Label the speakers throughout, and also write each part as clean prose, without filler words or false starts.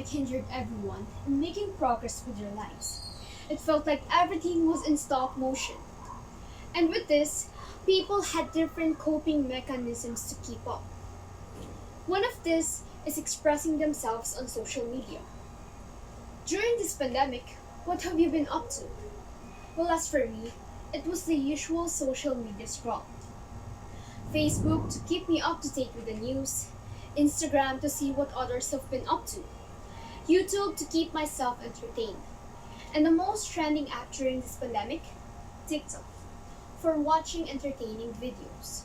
Speaker 1: pandemic hindered everyone in making progress with their lives. It felt like everything was in stop motion. And with this, people had different coping mechanisms to keep up. One of this is expressing themselves on social media. During this pandemic, what have you been up to? Well, as for me, it was the usual social media scroll. Facebook to keep me up to date with the news, Instagram to see what others have been up to, YouTube to keep myself entertained, and the most trending app during this pandemic, TikTok, for watching entertaining videos.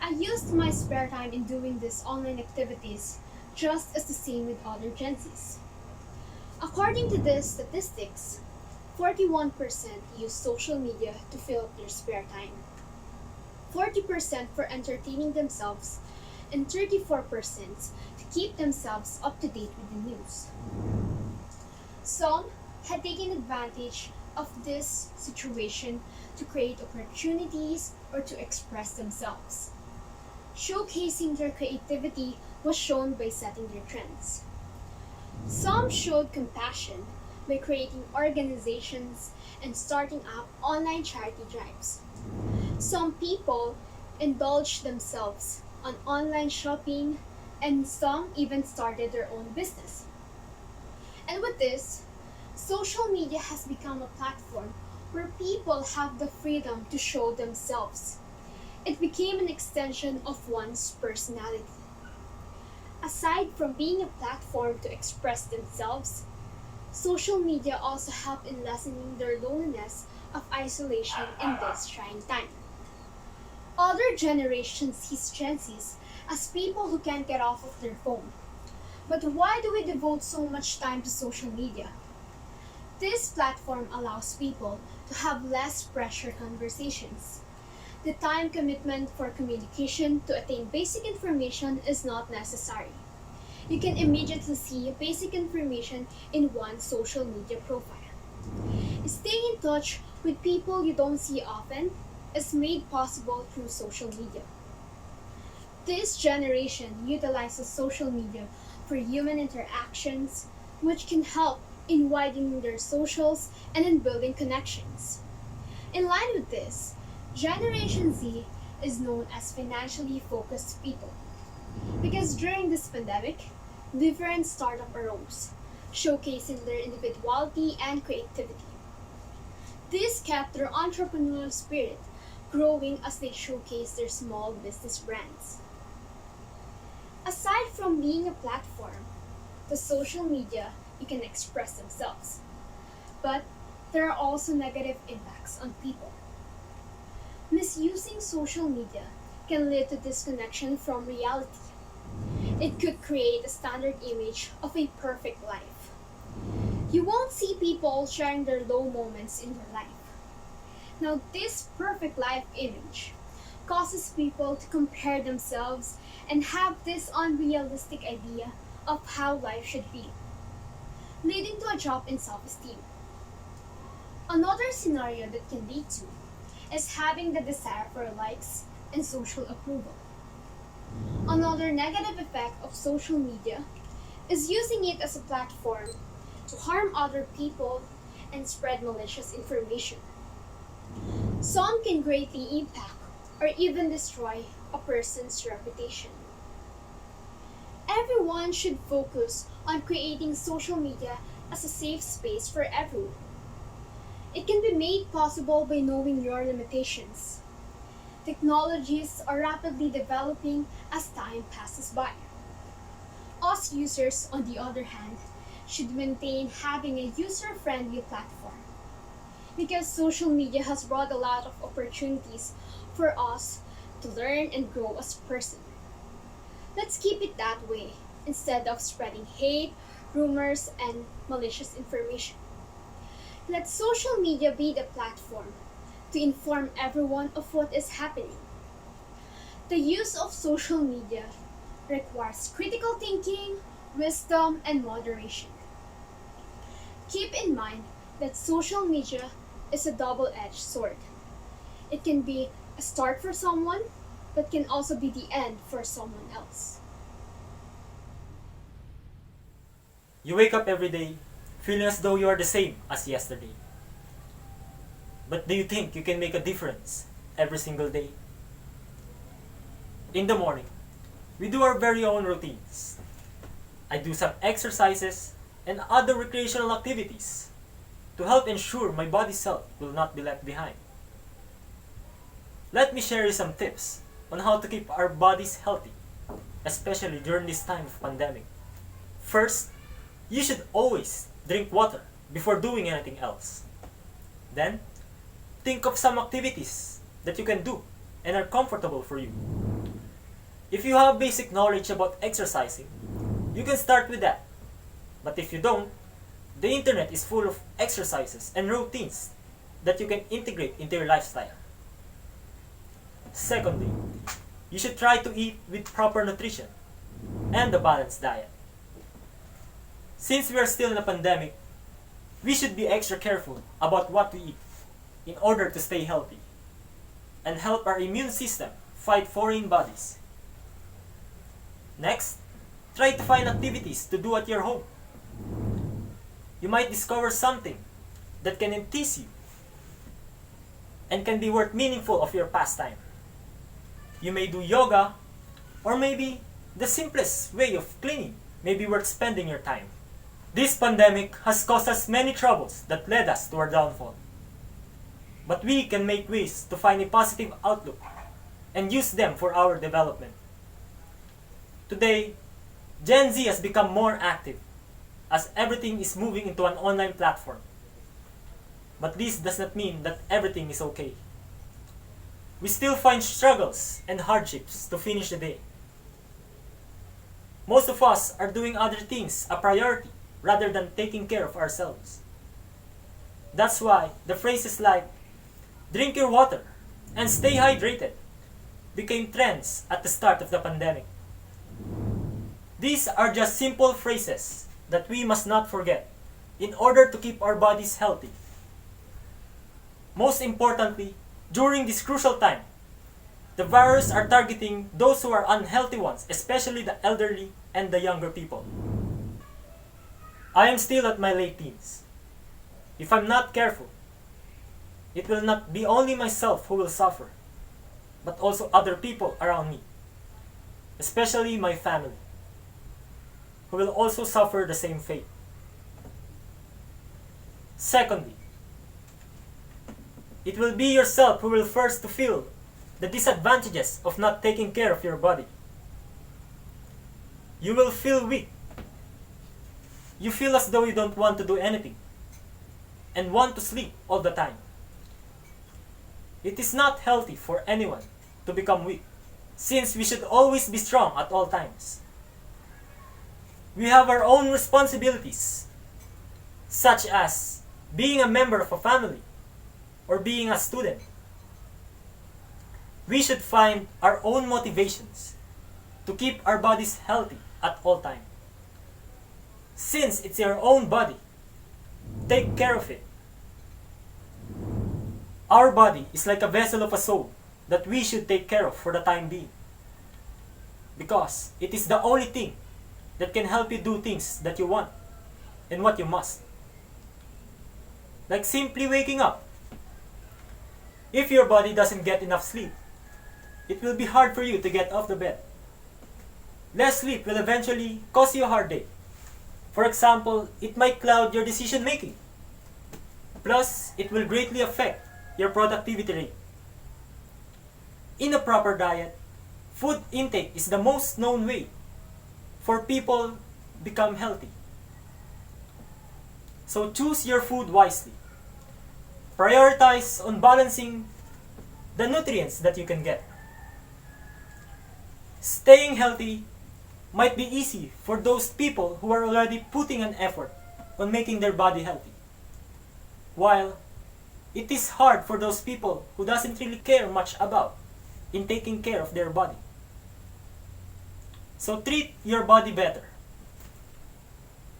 Speaker 1: I used my spare time in doing these online activities just as the same with other Gen Zs. According to these statistics, 41% use social media to fill up their spare time, 40% for entertaining themselves, and 34% to keep themselves up to date with the news. Some had taken advantage of this situation to create opportunities or to express themselves. Showcasing their creativity was shown by setting their trends. Some showed compassion by creating organizations and starting up online charity drives. Some people indulged themselves on online shopping, and some even started their own business. And with this, social media has become a platform where people have the freedom to show themselves. It became an extension of one's personality. Aside from being a platform to express themselves, social media also helped in lessening their loneliness of isolation in this trying time. Other generations see Gen Zs as people who can't get off of their phone. But why do we devote so much time to social media? This platform allows people to have less pressure conversations. The time commitment for communication to attain basic information is not necessary. You can immediately see basic information in one social media profile. Staying in touch with people you don't see often is made possible through social media. This generation utilizes social media for human interactions, which can help in widening their socials and in building connections. In line with this, Generation Z is known as financially focused people because during this pandemic, different startups arose, showcasing their individuality and creativity. This kept their entrepreneurial spirit growing as they showcase their small business brands. Aside from being a platform, the social media you can express themselves, but there are also negative impacts on people. Misusing social media can lead to disconnection from reality. It could create a standard image of a perfect life. You won't see people sharing their low moments in their life. Now, this perfect life image causes people to compare themselves and have this unrealistic idea of how life should be, leading to a drop in self-esteem. Another scenario that can lead to is having the desire for likes and social approval. Another negative effect of social media is using it as a platform to harm other people and spread malicious information. Some can greatly impact or even destroy a person's reputation. Everyone should focus on creating social media as a safe space for everyone. It can be made possible by knowing your limitations. Technologies are rapidly developing as time passes by. Us users, on the other hand, should maintain having a user-friendly platform because social media has brought a lot of opportunities for us to learn and grow as a person. Let's keep it that way instead of spreading hate, rumors, and malicious information. Let social media be the platform to inform everyone of what is happening. The use of social media requires critical thinking, wisdom, and moderation. Keep in mind that social media is a double-edged sword. It can be a start for someone, but can also be the end for someone else.
Speaker 2: You wake up every day feeling as though you are the same as yesterday. But do you think you can make a difference every single day? In the morning, we do our very own routines. I do some exercises and other recreational activities to help ensure my body's health will not be left behind. Let me share you some tips on how to keep our bodies healthy, especially during this time of pandemic. First, you should always drink water before doing anything else. Then, think of some activities that you can do and are comfortable for you. If you have basic knowledge about exercising, you can start with that. But if you don't, the internet is full of exercises and routines that you can integrate into your lifestyle. Secondly, you should try to eat with proper nutrition and a balanced diet. Since we are still in a pandemic, we should be extra careful about what we eat in order to stay healthy and help our immune system fight foreign bodies. Next, try to find activities to do at your home. You might discover something that can entice you and can be worth meaningful of your pastime. You may do yoga, or maybe the simplest way of cleaning may be worth spending your time. This pandemic has caused us many troubles that led us to our downfall. But we can make ways to find a positive outlook and use them for our development. Today, Gen Z has become more active as everything is moving into an online platform. But this does not mean that everything is okay. We still find struggles and hardships to finish the day. Most of us are doing other things a priority rather than taking care of ourselves. That's why the phrases like "drink your water" and "stay hydrated" became trends at the start of the pandemic. These are just simple phrases that we must not forget in order to keep our bodies healthy. Most importantly, during this crucial time, the virus are targeting those who are unhealthy ones, especially the elderly and the younger people. I am still at my late teens. If I'm not careful, it will not be only myself who will suffer, but also other people around me, especially my family, who will also suffer the same fate. Secondly, it will be yourself who will first to feel the disadvantages of not taking care of your body. You will feel weak. You feel as though you don't want to do anything and want to sleep all the time. It is not healthy for anyone to become weak, since we should always be strong at all times. We have our own responsibilities, such as being a member of a family or being a student. We should find our own motivations to keep our bodies healthy at all times. Since it's your own body, take care of it. Our body is like a vessel of a soul that we should take care of for the time being, because it is the only thing that can help you do things that you want and what you must. Like simply waking up. If your body doesn't get enough sleep, it will be hard for you to get off the bed. Less sleep will eventually cause you a hard day. For example, it might cloud your decision making. Plus, it will greatly affect your productivity rate. In a proper diet, food intake is the most known way for people become healthy. So choose your food wisely. Prioritize on balancing the nutrients that you can get. Staying healthy might be easy for those people who are already putting an effort on making their body healthy, while it is hard for those people who doesn't really care much about in taking care of their body. So treat your body better,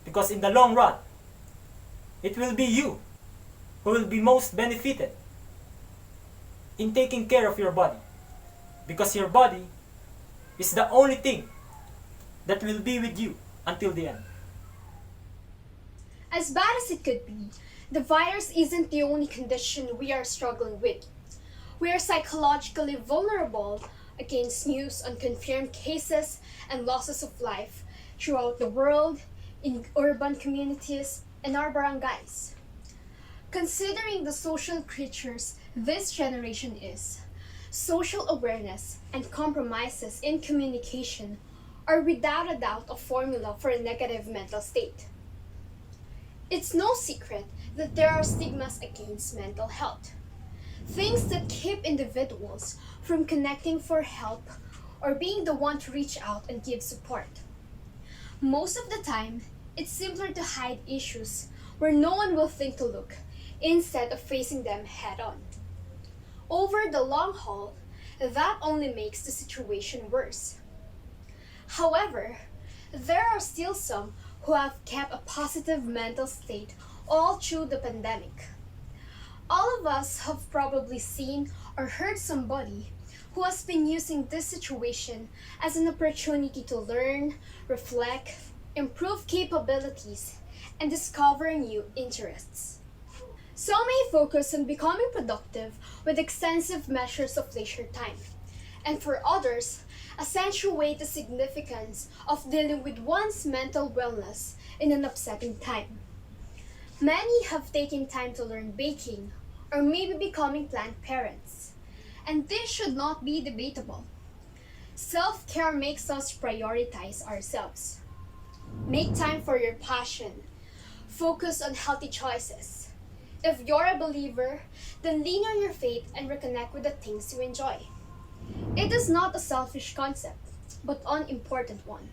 Speaker 2: because in the long run, it will be you who will be most benefited in taking care of your body, because your body is the only thing that will be with you until the end.
Speaker 1: As bad as it could be, the virus isn't the only condition we are struggling with. We are psychologically vulnerable against news on confirmed cases and losses of life throughout the world, in urban communities, and our barangays. Considering the social creatures this generation is, social awareness and compromises in communication are without a doubt a formula for a negative mental state. It's no secret that there are stigmas against mental health. Things that keep individuals from connecting for help or being the one to reach out and give support. Most of the time, it's simpler to hide issues where no one will think to look instead of facing them head on. Over the long haul, that only makes the situation worse. However, there are still some who have kept a positive mental state all through the pandemic. All of us have probably seen or heard somebody who has been using this situation as an opportunity to learn, reflect, improve capabilities, and discover new interests. Some may focus on becoming productive with extensive measures of leisure time, and for others, accentuate the significance of dealing with one's mental wellness in an upsetting time. Many have taken time to learn baking or maybe becoming plant parents, and this should not be debatable. Self-care makes us prioritize ourselves. Make time for your passion. Focus on healthy choices. If you're a believer, then lean on your faith and reconnect with the things you enjoy. It is not a selfish concept, but an important one.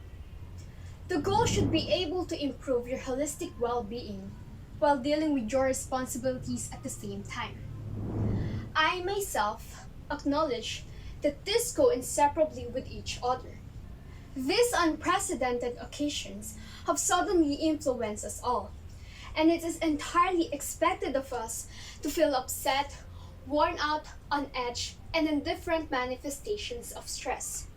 Speaker 1: The goal should be able to improve your holistic well-being while dealing with your responsibilities at the same time. I myself acknowledge that these go inseparably with each other. These unprecedented occasions have suddenly influenced us all, and it is entirely expected of us to feel upset, worn out, on edge, and in different manifestations of stress.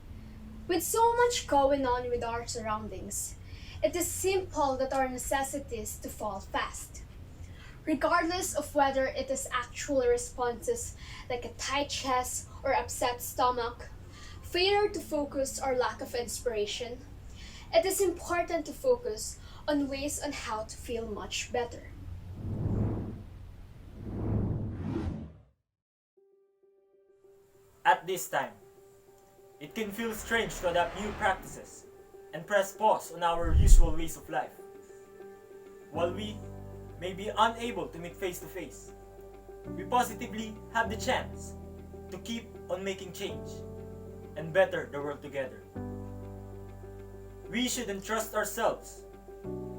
Speaker 1: With so much going on with our surroundings, it is simple that our necessities to fall fast. Regardless of whether it is actual responses like a tight chest or upset stomach, failure to focus or lack of inspiration, it is important to focus on ways on how to feel much better.
Speaker 2: At this time, it can feel strange to adapt new practices and press pause on our usual ways of life. While we may be unable to meet face to face, we positively have the chance to keep on making change and better the world together. We should entrust ourselves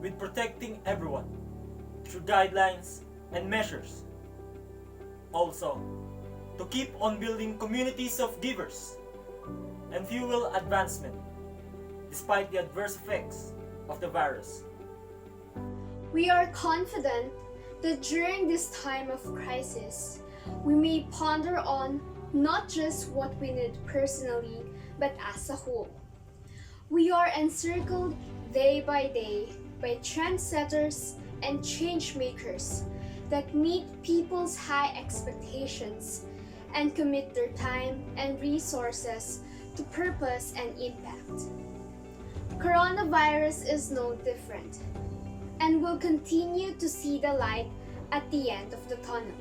Speaker 2: with protecting everyone through guidelines and measures. Also, to keep on building communities of givers and fuel advancement despite the adverse effects of the virus.
Speaker 1: We are confident that during this time of crisis, we may ponder on not just what we need personally, but as a whole. We are encircled day by day by trendsetters and change makers that meet people's high expectations and commit their time and resources to purpose and impact. Coronavirus is no different, and will continue to see the light at the end of the tunnel.